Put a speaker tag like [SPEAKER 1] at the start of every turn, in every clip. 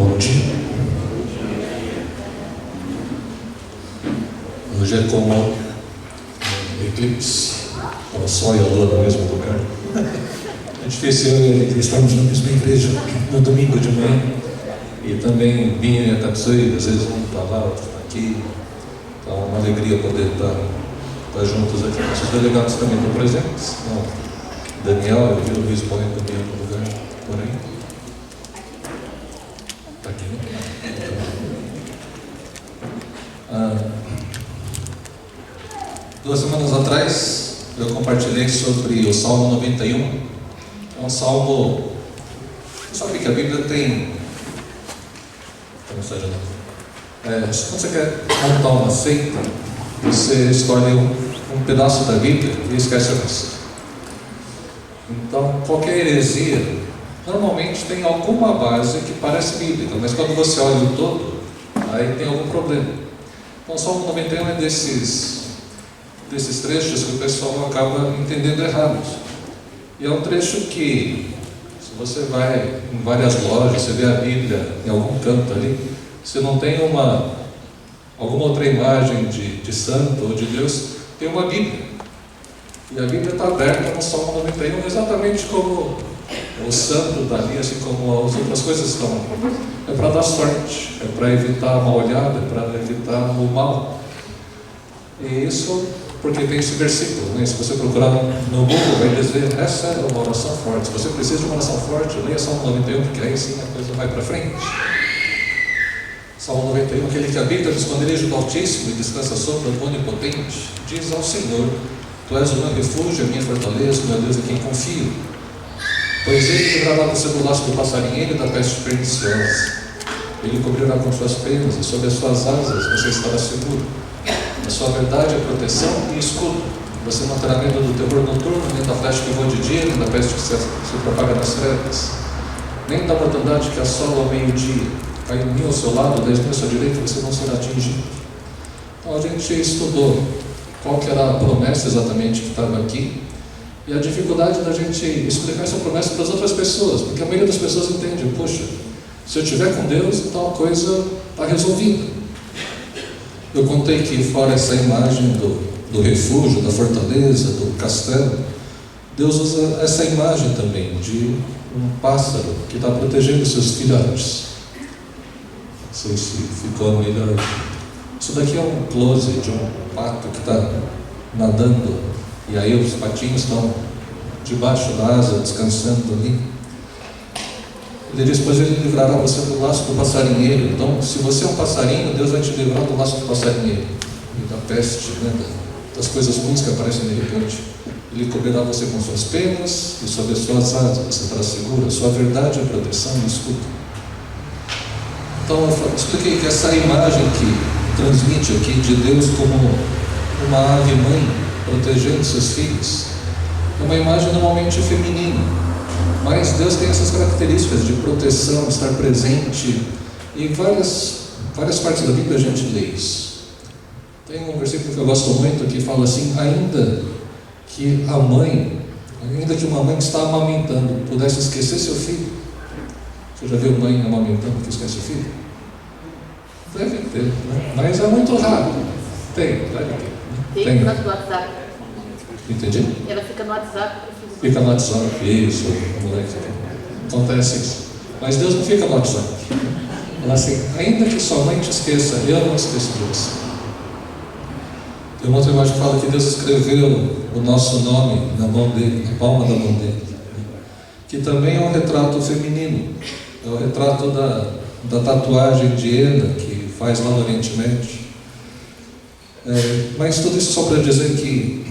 [SPEAKER 1] Bom dia. Hoje é como eclipse, o Sol e a Lua no mesmo lugar. É difícil estarmos na mesma igreja no domingo de manhã. E também Binho e a Tatsui, às vezes um está lá, outro está aqui. Então é uma alegria poder estar juntos aqui. Nossos delegados também estão presentes. Não, Daniel, eu vi o Luiz Põe também em algum lugar por aí. Está aqui, né? 2 semanas atrás eu compartilhei sobre o Salmo 91. É um salmo. Você sabe que a Bíblia tem. Quando você quer montar uma seita, você escolhe um pedaço da Bíblia e esquece o resto. Então, qualquer heresia normalmente tem alguma base que parece bíblica, mas quando você olha o todo, aí tem algum problema. Então, o Salmo 91 é desses trechos que o pessoal acaba entendendo errado. E é um trecho que, se você vai em várias lojas, você vê a Bíblia em algum canto ali, você não tem alguma outra imagem de santo ou de Deus, tem uma Bíblia. E a Bíblia está aberta no Salmo 91, exatamente como o santo está ali, assim como as outras coisas estão. É para dar sorte, é para evitar a mal olhada, é para evitar o mal. E isso porque tem esse versículo, né? Se você procurar no Google, vai dizer, essa é uma oração forte. Se você precisa de uma oração forte, leia Salmo 91, porque aí sim a coisa vai para frente. Salmo 91, aquele que habita no esconderijo do Altíssimo e descansa sobre o Onipotente, diz ao Senhor, Tu és o meu refúgio, a minha fortaleza, meu Deus, em quem confio. Pois Ele livrará você do laço do passarinheiro e da peste perniciosa. Ele cobrirá com suas penas e sob as suas asas você estará seguro. A sua verdade é proteção e escudo. Você não terá medo do terror noturno, nem da flecha que voa de dia, nem da peste que se propaga nas trevas, nem da mortandade que assola ao meio-dia. Cai mil ao seu lado, 10 mil à sua direita, você não será atingido. Então a gente estudou qual que era a promessa exatamente que estava aqui e a dificuldade da gente explicar essa promessa para as outras pessoas, porque a maioria das pessoas entende, poxa, se eu estiver com Deus, então a coisa está resolvida. Eu contei que fora essa imagem do refúgio, da fortaleza, do castelo, Deus usa essa imagem também de um pássaro que está protegendo seus filhotes. Não sei se ficou melhor. Isso daqui é um close de um pato que está nadando, e aí os patinhos estão debaixo da asa, descansando ali. Ele diz, pois Ele livrará você do laço do passarinheiro. Então, se você é um passarinho, Deus vai te livrar do laço do passarinheiro e da peste, né, das coisas ruins que aparecem de repente. Ele cobrirá você com suas penas e sob as suas asas você estará seguro. A sua verdade é proteção e escudo. Então, eu expliquei que essa imagem que transmite aqui de Deus como uma ave mãe protegendo seus filhos é uma imagem normalmente feminina. Mas Deus tem essas características de proteção, estar presente, e várias partes da Bíblia a gente lê isso. Tem um versículo que eu gosto muito que fala assim, ainda que uma mãe que está amamentando pudesse esquecer seu filho. Você já viu mãe amamentando que esquece o filho? Deve ter, né? Mas é muito raro. Deve ter.
[SPEAKER 2] Tem no WhatsApp.
[SPEAKER 1] Entendi?
[SPEAKER 2] Ela fica no WhatsApp.
[SPEAKER 1] Fica no WhatsApp, isso, moleque. Acontece isso. Mas Deus não fica no WhatsApp. Ela assim, ainda que sua mãe te esqueça, eu não esqueço de você. Tem uma outra imagem que fala que Deus escreveu o nosso nome na mão dele, na palma da mão dele. Que também é um retrato feminino. É o retrato da tatuagem de Ena, que faz lá no Oriente Médio. Mas tudo isso só para dizer que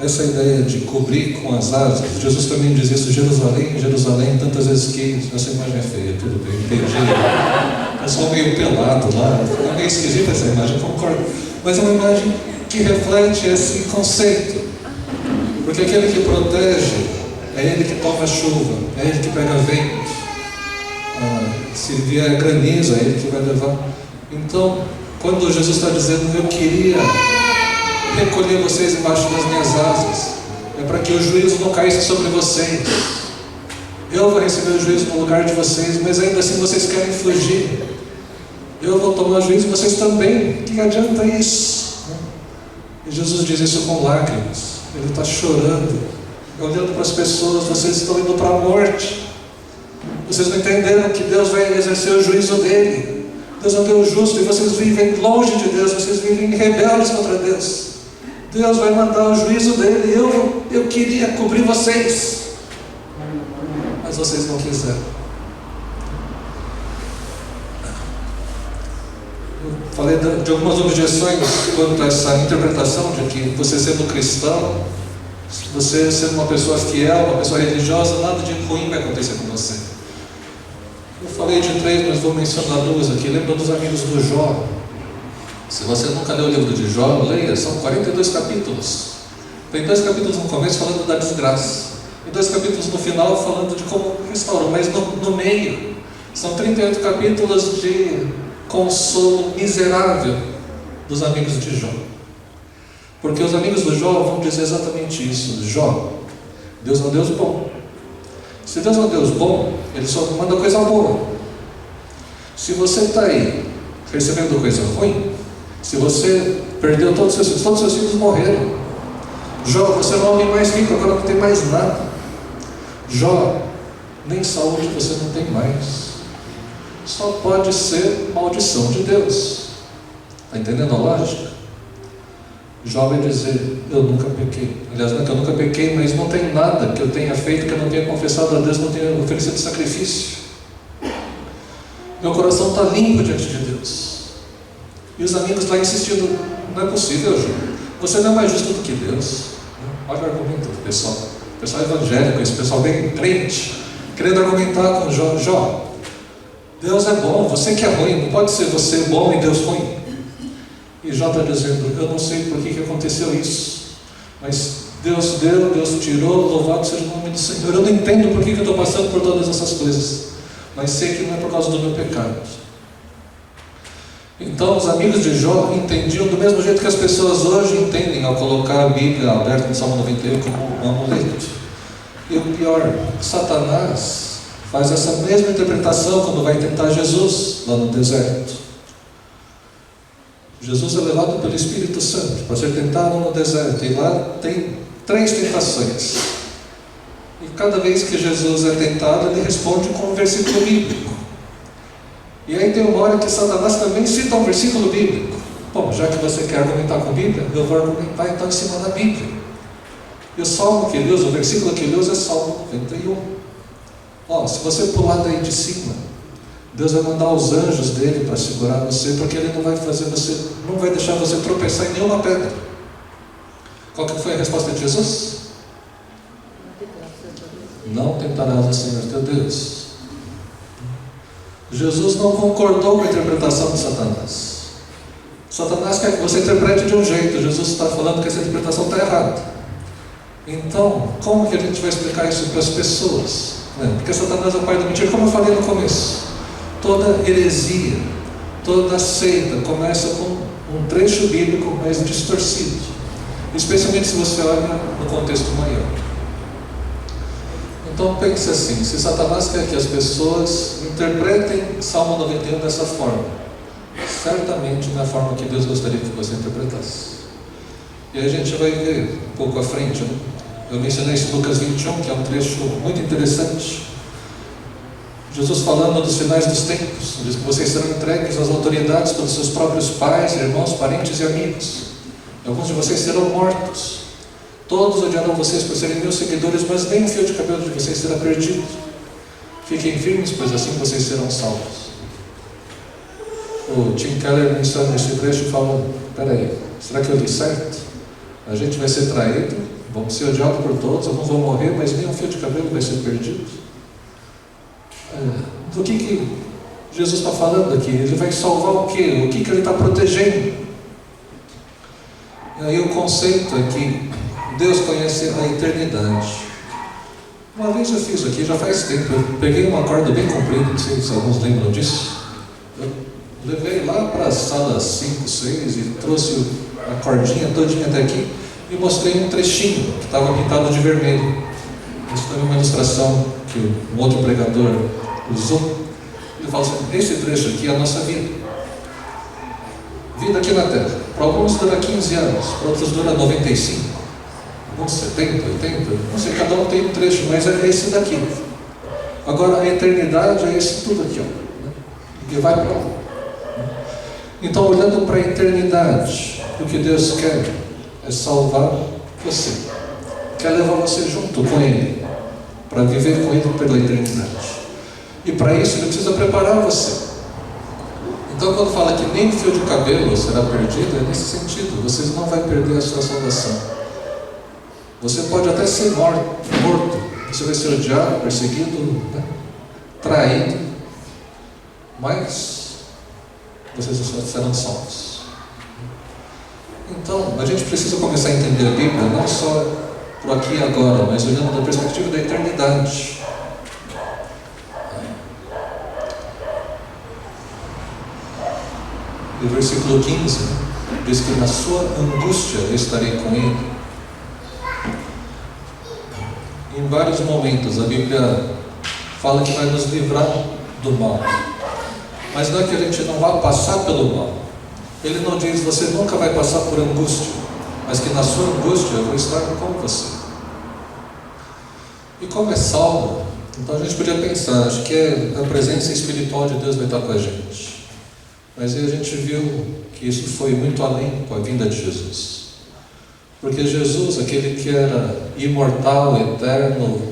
[SPEAKER 1] essa ideia de cobrir com as asas, Jesus também diz isso, Jerusalém, Jerusalém, tantas vezes que essa imagem é feia, tudo bem, entendi. Eu sou meio pelado lá, é meio esquisita essa imagem, eu concordo. Mas é uma imagem que reflete esse conceito, porque aquele que protege é ele que toma chuva, é ele que pega vento, se vier granizo, é ele que vai levar. Então, quando Jesus está dizendo, eu queria recolher vocês embaixo das minhas asas, é para que o juízo não caísse sobre vocês. Eu vou receber o juízo no lugar de vocês, mas ainda assim vocês querem fugir. Eu vou tomar juízo e vocês também. Que adianta isso? E Jesus diz isso com lágrimas. Ele está chorando, olhando para as pessoas. Vocês estão indo para a morte. Vocês não entenderam que Deus vai exercer o juízo dele. Deus é um Deus justo e vocês vivem longe de Deus. Vocês vivem rebeldes contra Deus. Deus vai mandar o juízo dele. Eu queria cobrir vocês, mas vocês não quiseram. Falei de algumas objeções quanto a essa interpretação de que você sendo cristão, você sendo uma pessoa fiel, uma pessoa religiosa, nada de ruim vai acontecer com você. Eu falei de 3, mas vou mencionar 2 aqui. Lembra dos amigos do Jó? Se você nunca leu o livro de Jó, leia, são 42 capítulos. Tem 2 capítulos no começo falando da desgraça, e 2 capítulos no final falando de como restaurou, mas no meio são 38 capítulos de consolo miserável dos amigos de Jó. Porque os amigos do Jó vão dizer exatamente isso. Jó, Deus é um Deus bom. Se Deus é um Deus bom, Ele só manda coisa boa. Se você está aí recebendo coisa ruim, se você perdeu todos os seus filhos morreram. Jó, você não é o homem mais rico, agora não tem mais nada. Jó, nem saúde você não tem mais. Só pode ser maldição de Deus. Está entendendo a lógica? Jó vai dizer, eu nunca pequei. Aliás, não é que eu nunca pequei, mas não tem nada que eu tenha feito que eu não tenha confessado a Deus, não tenha oferecido sacrifício. Meu coração está limpo diante de Deus. E os amigos lá insistindo, não é possível, Jó. Você não é mais justo do que Deus. Olha o argumento do pessoal. O pessoal evangélico, esse pessoal bem crente, querendo argumentar com Jó. Jó, Deus é bom, você que é ruim, não pode ser você bom e Deus ruim. E Jó está dizendo, eu não sei por que aconteceu isso, mas Deus deu, Deus tirou, louvado seja o nome do Senhor. Eu não entendo por que eu estou passando por todas essas coisas, mas sei que não é por causa do meu pecado. Então os amigos de Jó entendiam do mesmo jeito que as pessoas hoje entendem ao colocar a Bíblia aberta no Salmo 91 como um amuleto. E o pior, Satanás faz essa mesma interpretação quando vai tentar Jesus lá no deserto. Jesus é levado pelo Espírito Santo para ser tentado no deserto, e lá tem 3 tentações. E cada vez que Jesus é tentado, ele responde com um versículo bíblico. E aí tem uma hora que Satanás também cita um versículo bíblico. Bom, já que você quer argumentar com a Bíblia, eu vou argumentar então em cima da Bíblia. E o salmo que ele usa, o versículo que ele usa é Salmo 91. Se você pular daí de cima, Deus vai mandar os anjos dele para segurar você, porque ele não vai deixar você tropeçar em nenhuma pedra. Qual que foi a resposta de Jesus? Não tentarás o Senhor teu Deus. Jesus não concordou com a interpretação de Satanás. Satanás quer que você interprete de um jeito, Jesus está falando que essa interpretação está errada. Então, como que a gente vai explicar isso para as pessoas? Porque Satanás é o pai da mentira, como eu falei no começo. Toda heresia, toda seita começa com um trecho bíblico mais distorcido, especialmente se você olha no contexto maior. Então pense assim, se Satanás quer que as pessoas interpretem Salmo 91 dessa forma, certamente não é a forma que Deus gostaria que você interpretasse. E aí a gente vai ver um pouco à frente, né? Eu mencionei esse Lucas 21, que é um trecho muito interessante. Jesus falando dos finais dos tempos, diz que vocês serão entregues às autoridades pelos seus próprios pais, irmãos, parentes e amigos. Alguns de vocês serão mortos. Todos odiarão vocês por serem meus seguidores, mas nem um fio de cabelo de vocês será perdido. Fiquem firmes, pois assim vocês serão salvos. O Tim Keller menciona nesse trecho falando, peraí, será que eu li certo? A gente vai ser traído, vamos ser odiados por todos, alguns vão morrer, mas nem um fio de cabelo vai ser perdido. Do que Jesus está falando aqui? Ele vai salvar o quê? O que ele está protegendo? E aí o conceito é que Deus conhece a eternidade. Uma vez eu fiz aqui, já faz tempo, eu peguei uma corda bem comprida, não sei se alguns lembram disso. Eu levei lá para a sala 5, 6 e trouxe a cordinha todinha até aqui e mostrei um trechinho que estava pintado de vermelho. Isso foi uma ilustração que um outro pregador usou. Ele fala assim: esse trecho aqui é a nossa vida. Vida aqui na Terra. Para alguns dura 15 anos, para outros dura 95, uns 70, 80, não sei, cada um tem um trecho, mas é esse daqui. Agora a eternidade é esse tudo aqui, ó, e vai para lá. Então, olhando para a eternidade, o que Deus quer é salvar você, quer levar você junto com Ele, para viver com Ele pela eternidade. E para isso Ele precisa preparar você. Então, quando fala que nem fio de cabelo será perdido, é nesse sentido: você não vai perder a sua salvação. Você pode até ser morto, você vai ser odiado, perseguido, né? Traído, mas vocês serão salvos. Então, a gente precisa começar a entender a Bíblia não só por aqui e agora, mas olhando da perspectiva da eternidade. O versículo 15 diz que na sua angústia eu estarei com Ele. Em vários momentos a Bíblia fala que vai nos livrar do mal, mas não é que a gente não vá passar pelo mal. Ele não diz: você nunca vai passar por angústia, mas que na sua angústia eu vou estar com você. E como é salvo, então a gente podia pensar, acho que a presença espiritual de Deus vai estar com a gente. Mas aí a gente viu que isso foi muito além com a vinda de Jesus. Porque Jesus, aquele que era imortal, eterno,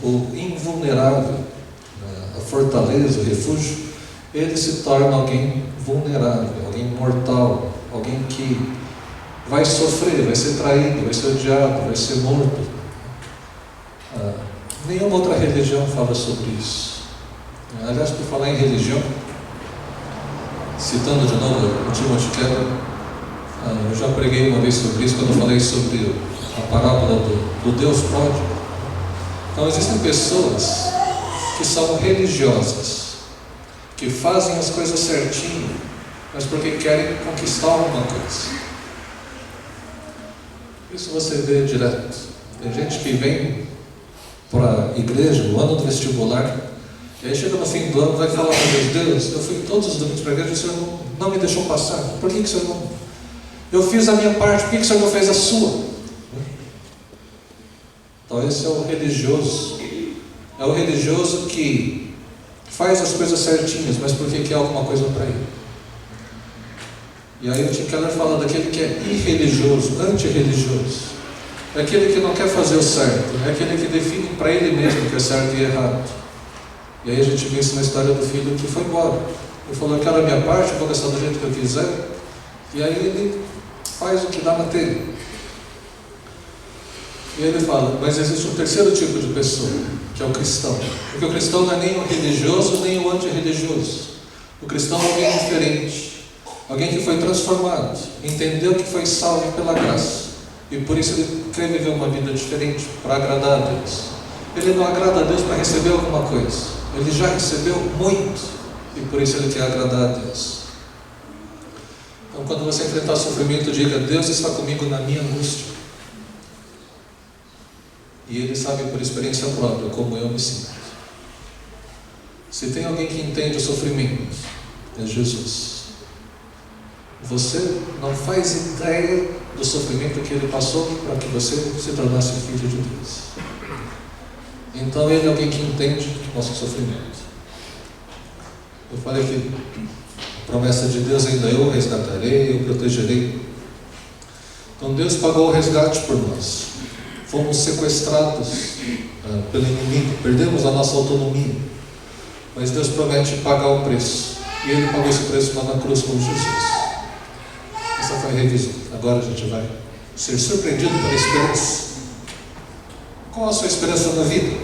[SPEAKER 1] o invulnerável, a fortaleza, o refúgio, ele se torna alguém vulnerável, alguém mortal, alguém que vai sofrer, vai ser traído, vai ser odiado, vai ser morto. Nenhuma outra religião fala sobre isso. Aliás, por falar em religião, citando de novo o Timothy Keller, eu já preguei uma vez sobre isso, quando eu falei sobre a parábola do Deus pródigo. Então, existem pessoas que são religiosas, que fazem as coisas certinho, mas porque querem conquistar alguma coisa. Isso você vê direto. Tem gente que vem para a igreja no ano do vestibular, e aí chega no fim do ano e vai falar para Deus: eu fui todos os domingos para a igreja e o Senhor não me deixou passar. Por que o Senhor não? Eu fiz a minha parte, por que o Senhor não fez a sua? Então esse é o religioso. É o religioso que faz as coisas certinhas, mas porque quer alguma coisa para ele. E aí o Tim Keller fala daquele que é irreligioso, antirreligioso. É aquele que não quer fazer o certo, é aquele que define para ele mesmo o que é certo e errado. E aí a gente vê isso na história do filho que foi embora. Ele falou: eu quero a minha parte, eu vou gastar do jeito que eu quiser. E aí ele faz o que dá na telha. E ele fala: mas existe um terceiro tipo de pessoa, que é o cristão. Porque o cristão não é nem o religioso, nem o antirreligioso. O cristão é alguém diferente. Alguém que foi transformado, entendeu que foi salvo pela graça. E por isso ele quer viver uma vida diferente, para agradar a Deus. Ele não agrada a Deus para receber alguma coisa. Ele já recebeu muito, e por isso ele quer agradar a Deus. Então, quando você enfrentar sofrimento, diga: Deus está comigo na minha angústia. E Ele sabe por experiência própria como eu me sinto. Se tem alguém que entende o sofrimento, é Jesus. Você não faz ideia do sofrimento que Ele passou para que você se tornasse filho de Deus. Então Ele é alguém que entende o nosso sofrimento. Eu falei que a promessa de Deus ainda: eu resgatarei, eu protegerei. Então Deus pagou o resgate por nós. Fomos sequestrados pelo inimigo, perdemos a nossa autonomia. Mas Deus promete pagar o preço. E Ele pagou esse preço lá na cruz com Jesus. Essa foi a revisão. Agora a gente vai ser surpreendido pela esperança. Qual a sua esperança na vida?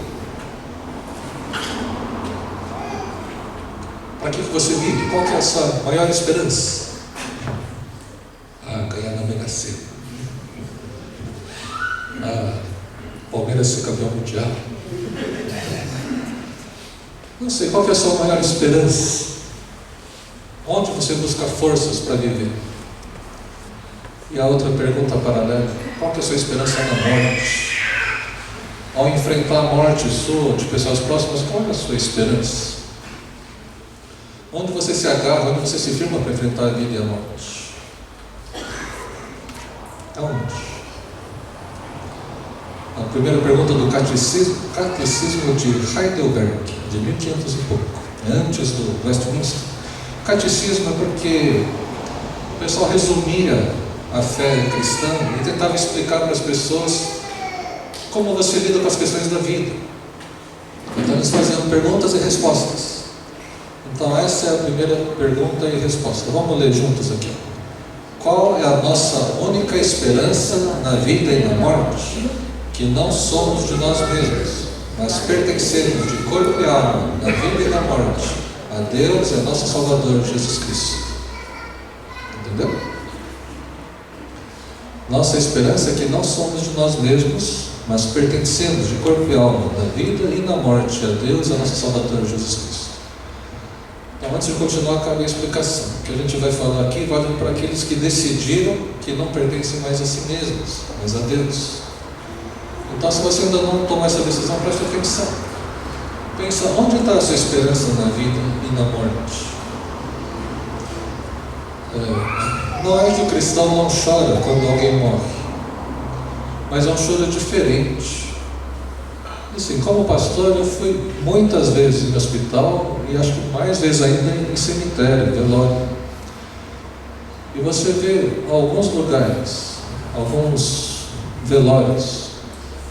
[SPEAKER 1] Para que você vive? Qual que é a sua maior esperança? Ganhar na Mega Sena. Palmeiras ser campeão mundial. Não sei, qual que é a sua maior esperança? Onde você busca forças para viver? E a outra pergunta paralela: qual que é a sua esperança na morte? Ao enfrentar a morte sua, de pessoas próximas, qual é a sua esperança? Onde você se agarra, onde você se firma para enfrentar a vida e a morte? Aonde? A primeira pergunta do Catecismo de Heidelberg, de 1500 e pouco, antes do Westminster. Catecismo é porque o pessoal resumia a fé cristã e tentava explicar para as pessoas como você lida com as questões da vida. Então eles faziam perguntas e respostas. Então essa é a primeira pergunta e resposta. Vamos ler juntos aqui. Qual é a nossa única esperança na vida e na morte? Que não somos de nós mesmos, mas pertencemos de corpo e alma, na vida e na morte, a Deus e a nosso Salvador Jesus Cristo. Entendeu? Nossa esperança é que não somos de nós mesmos, mas pertencemos de corpo e alma, na vida e na morte, a Deus e a nosso Salvador Jesus Cristo. Então, antes de continuar, cabe a explicação. O que a gente vai falar aqui vale para aqueles que decidiram que não pertencem mais a si mesmos, mas a Deus. Então, se você ainda não tomou essa decisão, preste atenção. Pensa, onde está a sua esperança na vida e na morte? Não é que o cristão não chora quando alguém morre, mas é um choro diferente. Assim, como pastor, eu fui muitas vezes em hospital e acho que mais vezes ainda em cemitério, velório. E você vê alguns lugares, alguns velórios,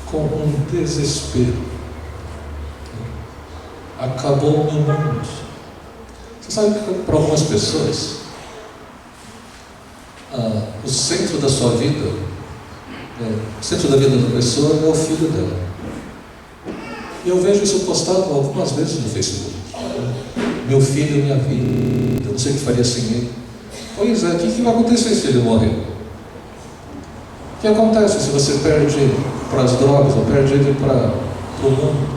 [SPEAKER 1] com um desespero. Acabou o meu mundo. Você sabe que para algumas pessoas, o centro da sua vida, o centro da vida da pessoa é o filho dela. E eu vejo isso postado algumas vezes no Facebook. Meu filho, minha vida, eu não sei o que faria sem ele. Pois é, o que vai acontecer se ele morrer? O que acontece se você perde ele para as drogas ou perde ele para o mundo?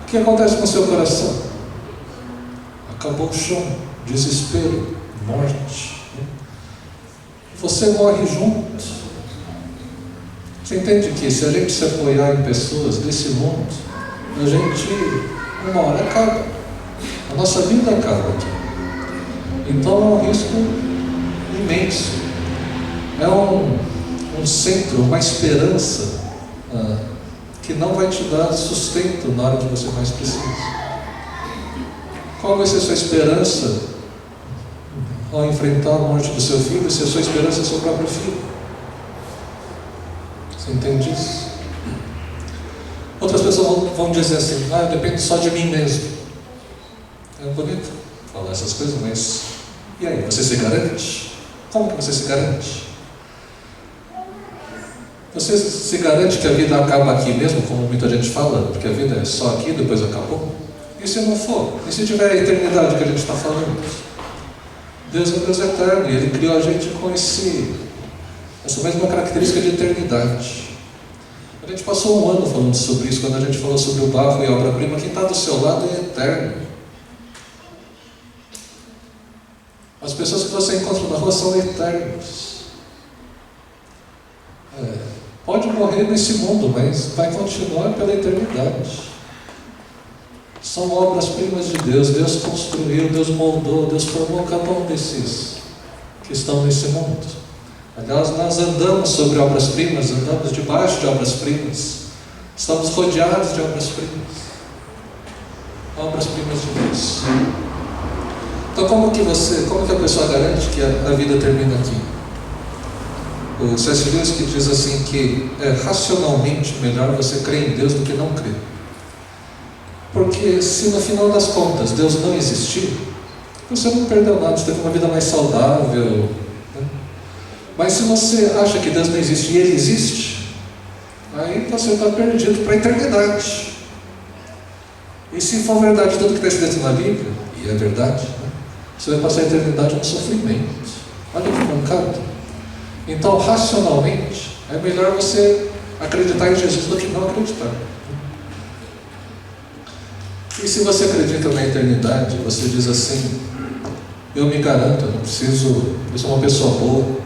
[SPEAKER 1] O que acontece com o seu coração? Acabou o chão, desespero, morte. Você morre junto. Você entende que se a gente se apoiar em pessoas desse mundo, a gente, uma hora acaba. A nossa vida acaba aqui. Então é um risco imenso. É um centro, uma esperança que não vai te dar sustento na hora que você mais precisa. Qual vai ser a sua esperança ao enfrentar a morte do seu filho, se a sua esperança é o seu próprio filho? Você entende isso? Outras pessoas vão dizer assim, eu dependo só de mim mesmo. É bonito falar essas coisas, mas e aí, você se garante? Como que você se garante? Você se garante que a vida acaba aqui mesmo, como muita gente fala, porque a vida é só aqui, depois acabou? E se não for? E se tiver a eternidade que a gente está falando? Deus é Deus eterno e Ele criou a gente com essa mesma característica de eternidade. A gente passou um ano falando sobre isso, quando a gente falou sobre o barro e a obra-prima. Quem está do seu lado é eterno. As pessoas que você encontra na rua são eternas. Pode morrer nesse mundo, mas vai continuar pela eternidade. São obras-primas de Deus. Deus construiu, Deus moldou, Deus formou cada um desses que estão nesse mundo. Aliás, nós andamos sobre obras-primas, andamos debaixo de obras-primas, estamos rodeados de obras-primas, obras-primas de Deus. Então, como que a pessoa garante que a vida termina aqui? O C.S. Lewis que diz assim que é racionalmente melhor você crer em Deus do que não crer. Porque se no final das contas Deus não existir, você não perdeu nada, você teve uma vida mais saudável. Mas se você acha que Deus não existe e Ele existe, aí você está perdido para a eternidade. E se for verdade tudo que está escrito na Bíblia, e é verdade, você vai passar a eternidade no sofrimento. Olha que mancado. Então, racionalmente, é melhor você acreditar em Jesus do que não acreditar. E se você acredita na eternidade, você diz assim, eu me garanto, eu sou uma pessoa boa,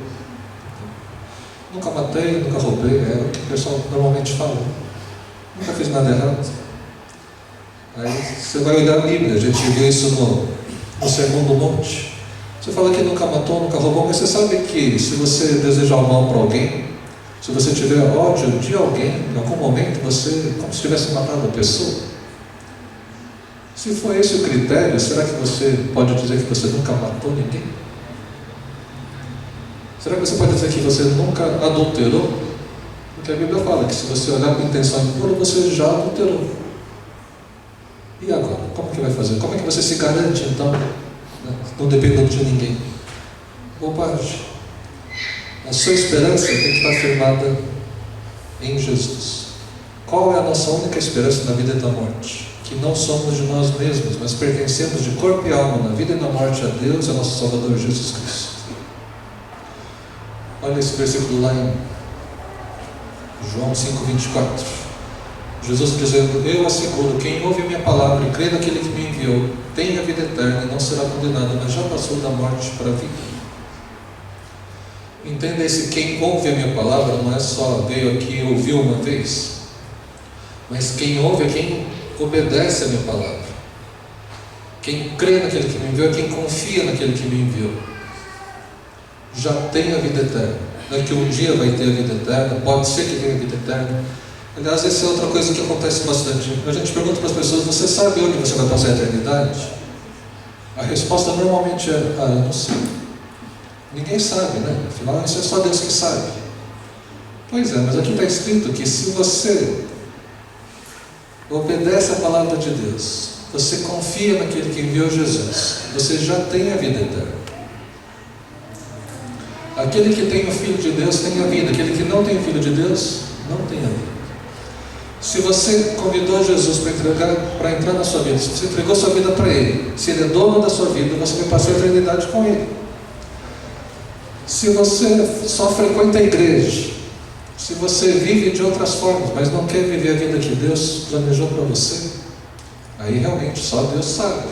[SPEAKER 1] nunca matei, nunca roubei, é o que o pessoal normalmente fala. Nunca fiz nada errado. Aí você vai olhar a Bíblia, a gente vê isso no Sermão do Monte. Você fala que nunca matou, nunca roubou, mas você sabe que se você desejar o mal para alguém, se você tiver ódio de alguém, em algum momento você, como se tivesse matado a pessoa. Se for esse o critério, será que você pode dizer que você nunca matou ninguém? Será que você pode dizer que você nunca adulterou? Porque a Bíblia fala que se você olhar com intenção impura, você já adulterou. E agora? Como que vai fazer? Como é que você se garante então? Não dependendo de ninguém. Bobagem. A sua esperança tem que estar firmada em Jesus. Qual é a nossa única esperança na vida e na morte? Que não somos de nós mesmos, mas pertencemos de corpo e alma, na vida e na morte, a Deus e a nosso Salvador Jesus Cristo. Olha esse versículo lá em João 5,24. Jesus dizendo: eu asseguro, quem ouve a minha palavra e crê naquele que me enviou, tem a vida eterna e não será condenado, mas já passou da morte para a vida. Entenda esse: quem ouve a minha palavra não é só veio aqui e ouviu uma vez, mas quem ouve é quem obedece a minha palavra. Quem crê naquele que me enviou é quem confia naquele que me enviou. Já tem a vida eterna. Não é que um dia vai ter a vida eterna, pode ser que tenha a vida eterna. Aliás, essa é outra coisa que acontece bastante. A gente pergunta para as pessoas: você sabe onde você vai passar a eternidade? A resposta normalmente é: eu não sei. Ninguém sabe, né? Afinal, isso é só Deus que sabe. Pois é, mas aqui está escrito que se você obedece a palavra de Deus, você confia naquele que enviou Jesus, você já tem a vida eterna. Aquele que tem o Filho de Deus tem a vida, aquele que não tem o Filho de Deus não tem a vida. Se você convidou Jesus para entrar na sua vida, se você entregou sua vida para Ele, se Ele é dono da sua vida, você vai passar a eternidade com Ele. Se você só frequenta a igreja, se você vive de outras formas, mas não quer viver a vida que Deus planejou para você, aí realmente só Deus sabe.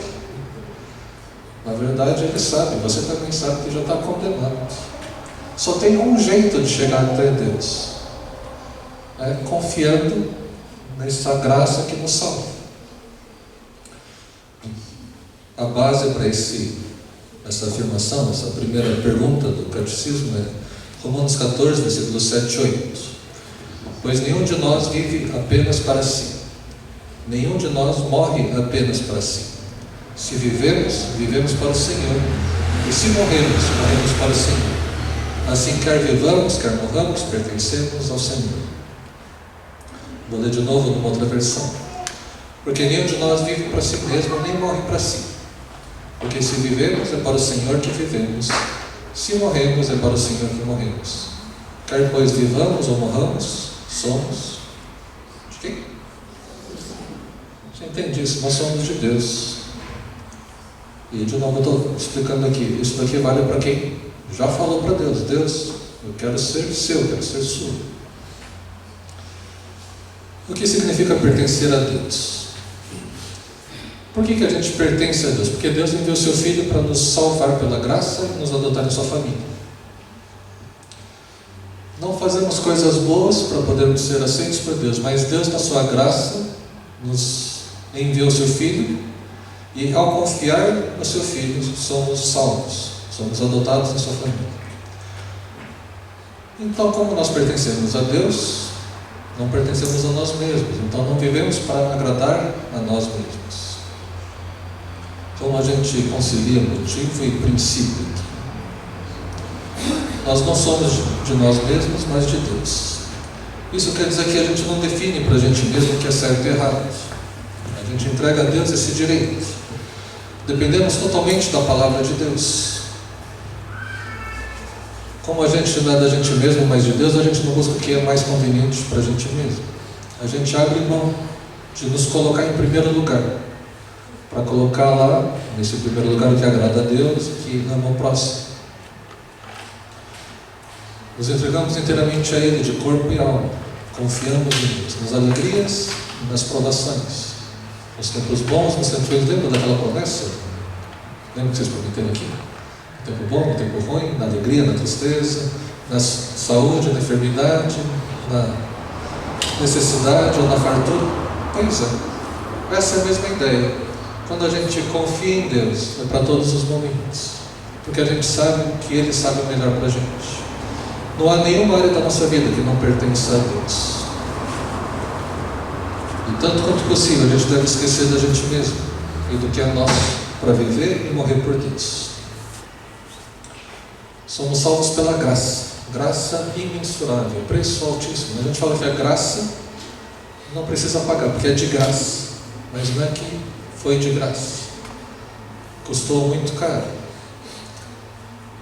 [SPEAKER 1] Na verdade Ele sabe, você também sabe que já está condenado. Só tem um jeito de chegar até Deus, confiando nessa graça que nos salva. A base para essa afirmação, essa primeira pergunta do catecismo é Romanos 14, versículos 7 e 8. Pois nenhum de nós vive apenas para si, nenhum de nós morre apenas para si. Se vivemos, vivemos para o Senhor, e se morremos, morremos para o Senhor. Assim, quer vivamos, quer morramos, pertencemos ao Senhor. Vou ler de novo numa outra versão. Porque nenhum de nós vive para si mesmo, nem morre para si. Porque se vivemos, é para o Senhor que vivemos. Se morremos, é para o Senhor que morremos. Quer pois vivamos ou morramos, somos de quem? Você entende isso? Nós somos de Deus. E de novo eu estou explicando aqui. Isso daqui vale para quem já falou para Deus: Deus, eu quero ser seu, eu quero ser sua. O que significa pertencer a Deus? Por que a gente pertence a Deus? Porque Deus enviou seu Filho para nos salvar pela graça e nos adotar em sua família. Não fazemos coisas boas para podermos ser aceitos por Deus, mas Deus, na sua graça, nos enviou seu Filho, e ao confiar no seu Filho, somos salvos, somos adotados em sua família. Então, como nós pertencemos a Deus, não pertencemos a nós mesmos, então não vivemos para agradar a nós mesmos. Como a gente concilia motivo e princípio? Nós não somos de nós mesmos, mas de Deus. Isso quer dizer que a gente não define para a gente mesmo o que é certo e errado. A gente entrega a Deus esse direito. Dependemos totalmente da palavra de Deus. Como a gente não é da gente mesmo, mas de Deus, a gente não busca o que é mais conveniente para a gente mesmo. A gente abre mão de nos colocar em primeiro lugar, para colocar lá, nesse primeiro lugar, o que agrada a Deus e que ama o próximo. Nos entregamos inteiramente a Ele, de corpo e alma, confiamos em Deus, nas alegrias e nas provações, nos tempos bons, nos tempos ruins. Lembra daquela promessa? Lembra que vocês prometeram aqui? No tempo bom, no tempo ruim, na alegria, na tristeza, na saúde, na enfermidade, necessidade ou na fartura? Pois é, essa é a mesma ideia. Quando a gente confia em Deus, é para todos os momentos, porque a gente sabe que Ele sabe o melhor para a gente. Não há nenhuma área da nossa vida que não pertence a Deus. E tanto quanto possível, a gente deve esquecer da gente mesmo e do que é nosso para viver e morrer por Deus. Somos salvos pela graça, graça imensurável, preço altíssimo. A gente fala que a graça não precisa pagar, porque é de graça, mas não é que foi de graça, custou muito caro.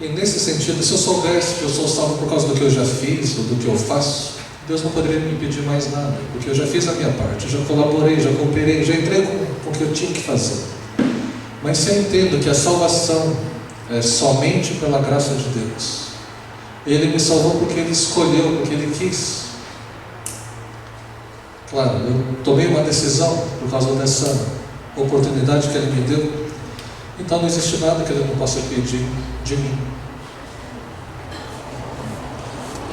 [SPEAKER 1] E nesse sentido, se eu soubesse que eu sou salvo por causa do que eu já fiz ou do que eu faço, Deus não poderia me pedir mais nada, porque eu já fiz a minha parte, já colaborei, já cooperei, já entrei com o que eu tinha que fazer. Mas se eu entendo que a salvação é somente pela graça de Deus, Ele me salvou porque Ele escolheu, porque Ele quis. Claro, eu tomei uma decisão por causa dessa oportunidade que Ele me deu, então não existe nada que Ele não possa pedir de mim.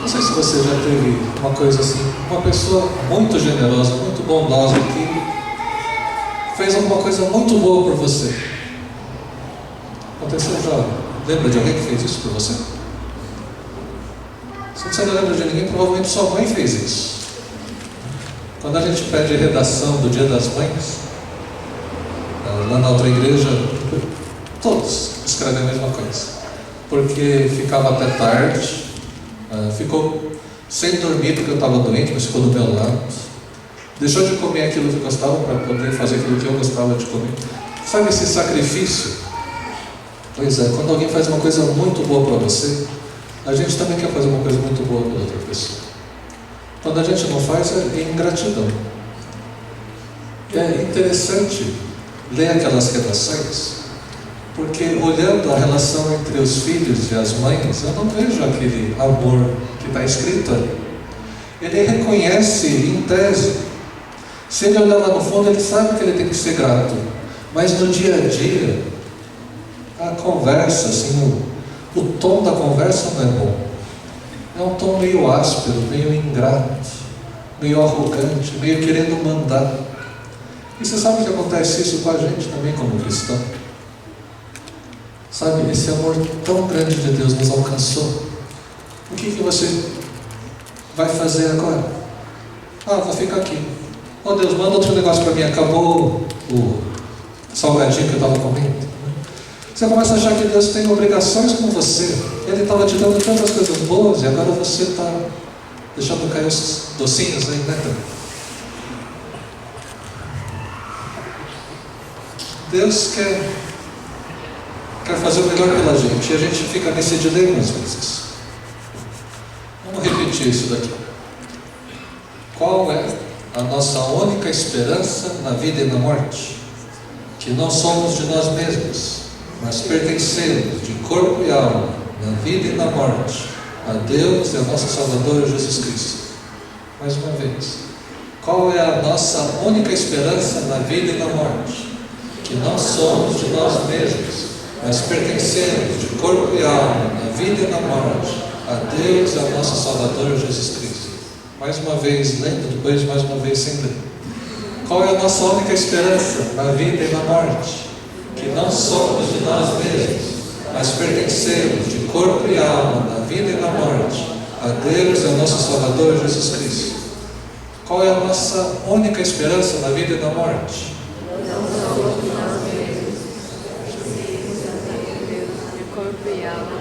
[SPEAKER 1] Não sei se você já teve uma coisa assim, uma pessoa muito generosa, muito bondosa, que fez alguma coisa muito boa por você. Aconteceu já? Lembra de alguém que fez isso por você? Se você não lembra de ninguém, provavelmente sua mãe fez isso. Quando a gente pede redação do Dia das Mães, lá na outra igreja, todos escrevem a mesma coisa, porque ficava até tarde, ficou sem dormir porque eu estava doente, mas ficou do meu lado, deixou de comer aquilo que gostava para poder fazer aquilo que eu gostava de comer. Sabe esse sacrifício? Pois é, quando alguém faz uma coisa muito boa para você, a gente também quer fazer uma coisa muito boa para outra pessoa. Quando a gente não faz, é ingratidão. E é interessante ler aquelas redações, porque olhando a relação entre os filhos e as mães, eu não vejo aquele amor que está escrito ali. Ele reconhece em tese. Se ele olhar lá no fundo, ele sabe que ele tem que ser grato. Mas no dia a dia, a conversa, assim, o tom da conversa não é bom. É um tom meio áspero, meio ingrato, meio arrogante, meio querendo mandar. E você sabe que acontece isso com a gente também como cristão? Sabe, esse amor tão grande de Deus nos alcançou. O que você vai fazer agora? Vou ficar aqui. Deus, manda outro negócio para mim. Acabou o salgadinho que eu estava comendo. Você começa a achar que Deus tem obrigações com você. Ele estava te dando tantas coisas boas e agora você está deixando cair os docinhos aí, né? Deus quer fazer o melhor pela gente, e a gente fica nesse dilema às vezes. Vamos repetir isso daqui. Qual é a nossa única esperança na vida e na morte? Que não somos de nós mesmos, mas pertencemos de corpo e alma, na vida e na morte, a Deus e ao nosso Salvador Jesus Cristo. Mais uma vez. Qual é a nossa única esperança na vida e na morte? Que não somos de nós mesmos, mas pertencemos de corpo e alma, na vida e na morte, a Deus e ao nosso Salvador Jesus Cristo. Mais uma vez lendo, depois mais uma vez sem ler. Qual é a nossa única esperança na vida e na morte? Que não somos de nós mesmos, mas pertencemos de corpo e alma, na vida e na morte, a Deus e ao nosso Salvador Jesus Cristo. Qual é a nossa única esperança na vida e na morte?
[SPEAKER 2] Não somos de nós mesmos, pertencemos a Deus, de corpo e alma.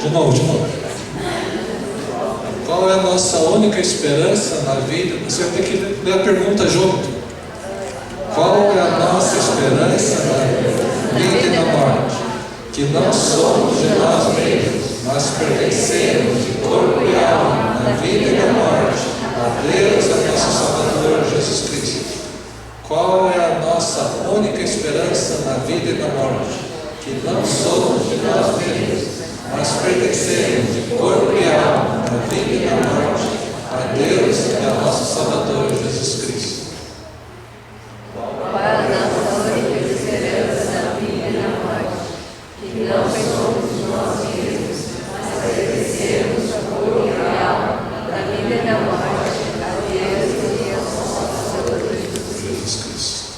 [SPEAKER 1] De novo. Qual é a nossa única esperança na vida? Você vai ter que ler a pergunta junto. Qual é a nossa esperança na vida e na morte? Que não somos de nós mesmos, mas pertencemos de corpo e alma, na vida e na morte, a Deus e a nosso Salvador Jesus Cristo. Qual é a nossa única esperança na vida e na morte? Que não somos de nós mesmos, mas pertencemos de corpo e alma, na vida e na morte, a Deus e ao nosso Salvador Jesus Cristo.
[SPEAKER 2] Qual é a nossa única esperança na vida e na morte? Que não somos de nós mesmos,
[SPEAKER 1] Jesus Cristo.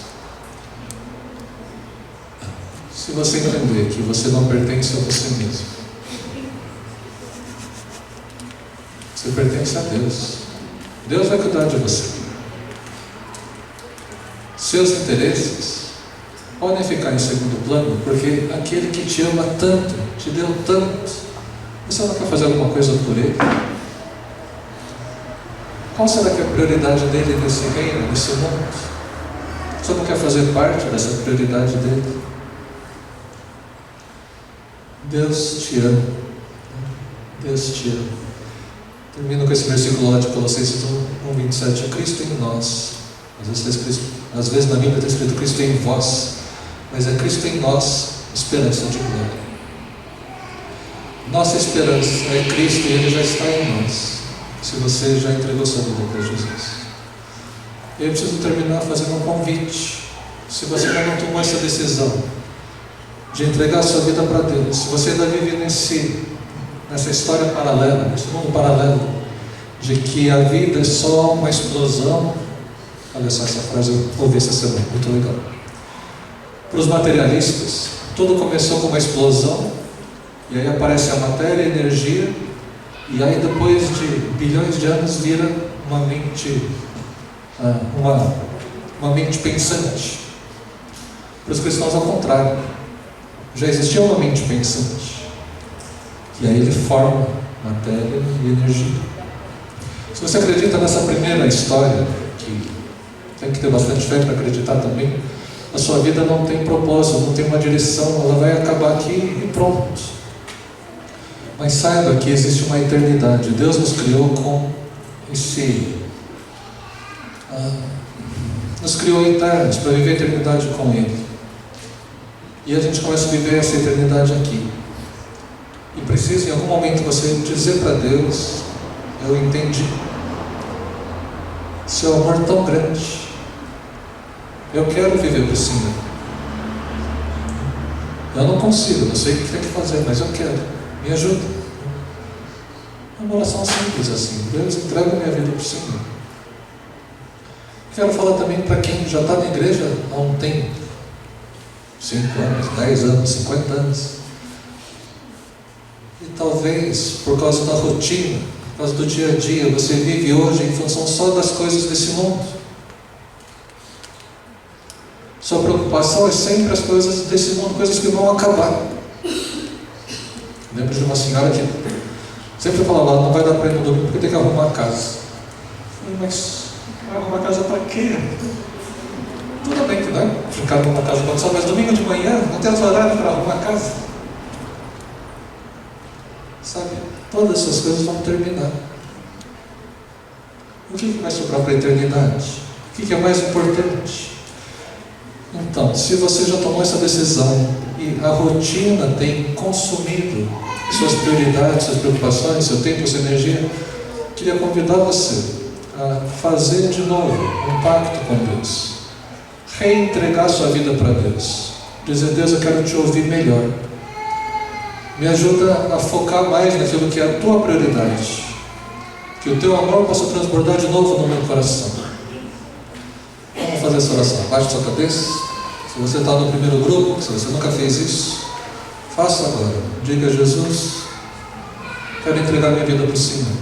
[SPEAKER 1] Se você entender que você não pertence a você mesmo, você pertence a Deus. Deus vai cuidar de você. Seus interesses podem ficar em segundo plano, porque aquele que te ama tanto, te deu tanto, você não quer fazer alguma coisa por ele? Qual será que é a prioridade dele nesse reino, nesse mundo? Você não quer fazer parte dessa prioridade dele? Deus te ama. Deus te ama. Termino com esse versículo lá de Colossenses 1:27. É Cristo em nós. Às vezes na Bíblia está escrito Cristo em vós, mas é Cristo em nós, esperança de glória. Nossa esperança é Cristo e Ele já está em nós, se você já entregou sua vida para Jesus. Eu preciso terminar fazendo um convite. Se você ainda não tomou essa decisão de entregar sua vida para Deus, se você ainda vive nessa história paralela, nesse mundo paralelo, de que a vida é só uma explosão. Olha só, essa frase eu ouvi essa semana, muito legal. Para os materialistas, tudo começou com uma explosão, e aí aparece a matéria, a energia, e aí depois de bilhões de anos vira uma mente pensante. Para os cristãos, ao contrário, já existia uma mente pensante, e aí ele forma matéria e energia. Se você acredita nessa primeira história, que tem que ter bastante fé para acreditar também, a sua vida não tem propósito, não tem uma direção, ela vai acabar aqui e pronto. Mas saiba que existe uma eternidade. Deus nos criou com nos criou eternos, para viver a eternidade com Ele. E a gente começa a viver essa eternidade aqui. E precisa em algum momento você dizer para Deus: eu entendi, seu amor tão grande, eu quero viver para o Senhor. Eu não consigo, não sei o que tem que fazer, mas eu quero, me ajuda. É uma oração simples assim: Deus, entrega minha vida para o Senhor. Quero falar também para quem já está na igreja há um tempo, 5 anos, 10 anos, 50 anos, e talvez por causa da rotina, por causa do dia a dia, você vive hoje em função só das coisas desse mundo. Sua preocupação é sempre as coisas desse mundo, coisas que vão acabar. Lembro de uma senhora que sempre falava: não vai dar para ir no domingo porque tem que arrumar a casa. Eu falei: mas vai arrumar a casa para quê? Tudo bem que não ficar numa casa para só, mas domingo de manhã não tem horário para arrumar a casa. Sabe, todas essas coisas vão terminar. O que vai sobrar para a eternidade? O que é mais importante? Então, se você já tomou essa decisão e a rotina tem consumido suas prioridades, suas preocupações, seu tempo, sua energia, queria convidar você a fazer de novo um pacto com Deus, reentregar sua vida para Deus, dizer: Deus, eu quero te ouvir melhor, me ajuda a focar mais naquilo que é a tua prioridade, que o teu amor possa transbordar de novo no meu coração. Vamos fazer essa oração. Baixe sua cabeça. Se você está no primeiro grupo, se você nunca fez isso, faça agora. Diga: Jesus, quero entregar minha vida para o Senhor.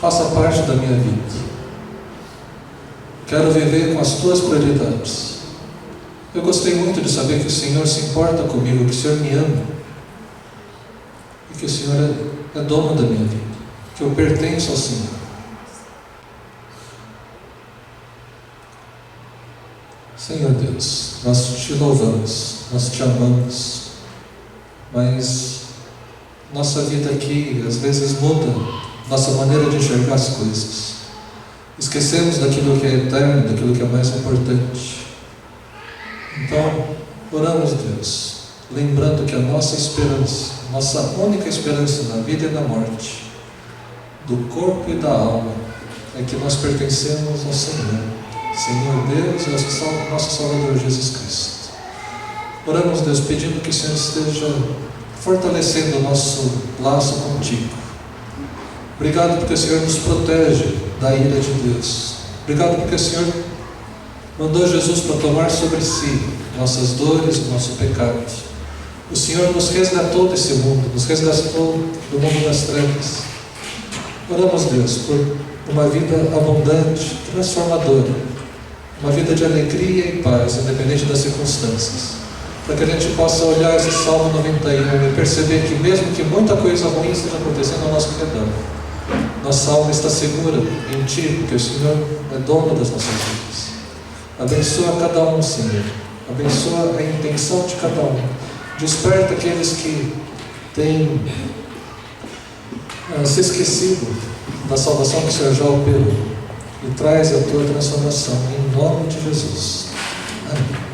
[SPEAKER 1] Faça parte da minha vida. Quero viver com as tuas prioridades. Eu gostei muito de saber que o Senhor se importa comigo, que o Senhor me ama, e que o Senhor é dono da minha vida, que eu pertenço ao Senhor. Senhor Deus, nós te louvamos, nós te amamos, mas nossa vida aqui às vezes muda nossa maneira de enxergar as coisas. Esquecemos daquilo que é eterno, daquilo que é mais importante. Então, oramos, Deus, lembrando que a nossa esperança, nossa única esperança na vida e na morte, do corpo e da alma, é que nós pertencemos ao Senhor. Senhor Deus e nosso Salvador Jesus Cristo. Oramos, Deus, pedindo que o Senhor esteja fortalecendo o nosso laço contigo. Obrigado porque o Senhor nos protege da ira de Deus. Obrigado porque o Senhor mandou Jesus para tomar sobre si nossas dores, o nosso pecado. O Senhor nos resgatou desse mundo, nos resgatou do mundo das trevas. Oramos, Deus, por uma vida abundante, transformadora, uma vida de alegria e paz, independente das circunstâncias, para que a gente possa olhar esse Salmo 91 e perceber que mesmo que muita coisa ruim esteja acontecendo ao nosso redor, nossa alma está segura em Ti, porque o Senhor é dono das nossas vidas. Abençoa cada um, Senhor. Abençoa a intenção de cada um. Desperta aqueles que têm se esquecido da salvação que o Senhor já operou. E traz a Tua transformação, em nome de Jesus. Amém.